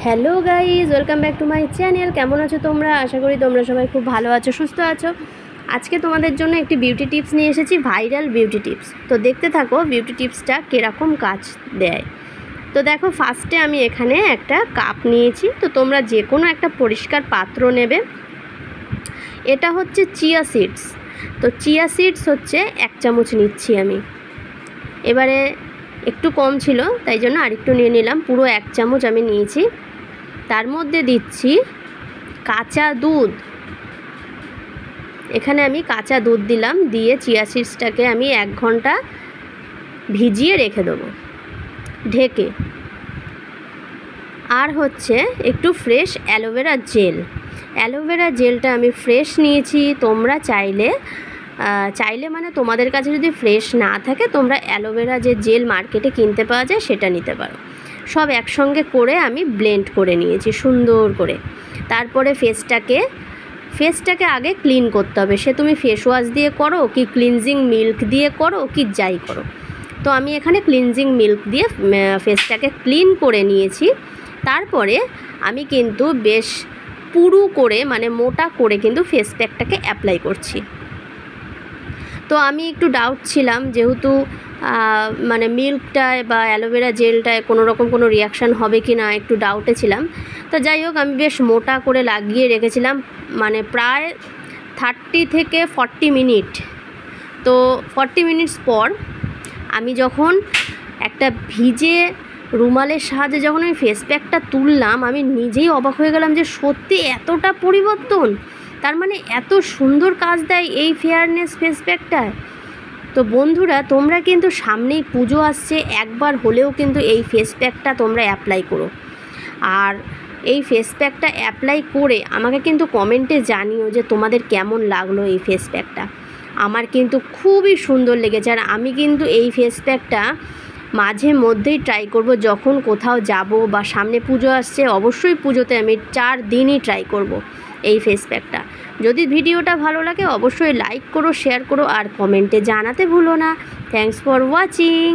Hello guys, welcome back to my channel. কেমন আছো তোমরা? আশা করি তোমরা সবাই খুব ভালো আছো, সুস্থ আছো। আজকে তোমাদের জন্য একটি বিউটি টিপস নিয়ে এসেছি, ভাইরাল বিউটি টিপস। তো দেখতে থাকো বিউটি টিপসটা কীরকম কাজ দেয়। তো দেখো, ফার্স্টে আমি এখানে একটা কাপ নিয়েছি। তো তোমরা যে কোনো একটা পরিষ্কার পাত্র নেবে। এটা হচ্ছে চিয়া সিডস। তো চিয়া সিডস হচ্ছে 1 চামচ নিচ্ছি আমি। এবারে একটু কম ছিল তাই জন্য আরেকটু নিয়ে নিলাম, পুরো 1 চামচ আমি নিয়েছি। তার মধ্যে দিচ্ছি কাঁচা দুধ। এখানে আমি কাঁচা দুধ দিলাম, দিয়ে চিয়া সিডসটাকে আমি 1 ঘন্টা ভিজিয়ে রেখে দেবো ঢেকে। আর হচ্ছে একটু ফ্রেশ অ্যালোভেরা জেল। অ্যালোভেরা জেলটা আমি ফ্রেশ নিয়েছি। তোমরা চাইলে মানে তোমাদের কাছে যদি ফ্রেশ না থাকে তোমরা অ্যালোভেরা যে জেল মার্কেটে কিনতে পাওয়া যায় সেটা নিতে পারো। সব একসঙ্গে করে আমি ব্লেন্ড করে নিয়েছি সুন্দর করে। তারপরে ফেসটাকে আগে ক্লিন করতে হবে। সে তুমি ফেস ওয়াশ দিয়ে করো কি ক্লিনজিং মিল্ক দিয়ে করো কি যাই করো। তো আমি এখানে ক্লিনজিং মিল্ক দিয়ে ফেসটাকে ক্লিন করে নিয়েছি। তারপরে আমি কিন্তু বেশ পুরু করে মানে মোটা করে কিন্তু ফেস প্যাকটাকে অ্যাপ্লাই করছি। তো আমি একটু ডাউট ছিলাম, যেহেতু মানে মিল্কটায় বা অ্যালোভেরা জেলটায় কোনো রকম কোনো রিয়াকশান হবে কি না একটু ডাউটে ছিলাম। তো যাই হোক, আমি বেশ মোটা করে লাগিয়ে রেখেছিলাম, মানে প্রায় 30 থেকে 40 মিনিট। তো 40 মিনিটস পর আমি যখন একটা ভিজে রুমালের সাহায্যে যখন আমি ফেস প্যাকটা তুললাম, আমি নিজেই অবাক হয়ে গেলাম যে সত্যি এতটা পরিবর্তন। তার মানে এত সুন্দর কাজ দেয় এই ফেয়ারনেস ফেস প্যাকটায়। তো বন্ধুরা, তোমরা কিন্তু সামনেই পুজো আসছে, একবার হলেও কিন্তু এই ফেস প্যাকটা তোমরা অ্যাপ্লাই করো। আর এই ফেস প্যাকটা অ্যাপ্লাই করে আমাকে কিন্তু কমেন্টে জানিও যে তোমাদের কেমন লাগলো এই ফেস প্যাকটা। আমার কিন্তু খুবই সুন্দর লেগেছে। আর আমি কিন্তু এই ফেস প্যাকটা মাঝে মধ্যেই ট্রাই করব, যখন কোথাও যাব বা সামনে পুজো আসছে অবশ্যই পুজোতে আমি 4 দিনই ট্রাই করব এই ফেস প্যাকটা। যদি ভিডিওটা ভালো লাগে অবশ্যই লাইক করো, শেয়ার করো আর কমেন্টে জানাতে ভুলো না। Thanks for watching.